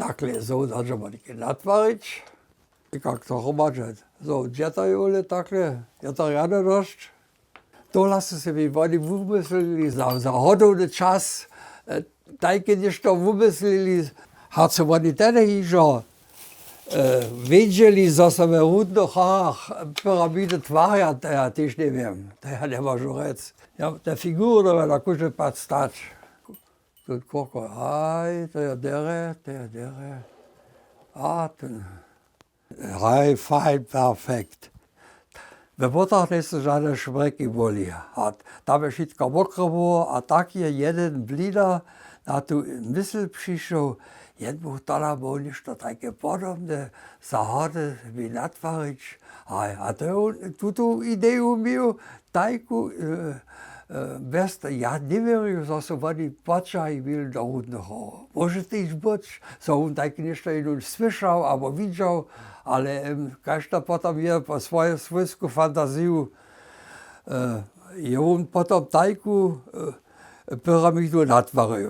takle, so, da ćemo neki natvarić. I kak to romačet. So, džeta jule takle, džeta rano došć. To su se mi oni umislili za hodovni čas, tajke nešto umislili, had se oni tede ižo vidjeli, za se me hudno pyramide tvarja, to ja tež ne vem, to ja ne možu rec. Ja, te figure, da kuže pat stać. Тут koko, aj, to je dere. A, ten. Aj, fein, perfekt. We potach nie są żadne szmreki boli. A tam jest wszystko mokre było, a tak je jeden blida na tu myśl przyszł, jedno tala było ništo takie podobne, zahody mi natvarić. A to tu ideju miał, tajku, ja nie wiem, że są oni patrzaj mieli do hudnego. Może też być, że on tak ništo jedno słyszał albo widział, ale każdy potem je po swoją swojską fantazję i on potem tajku pyramidu natwarzył.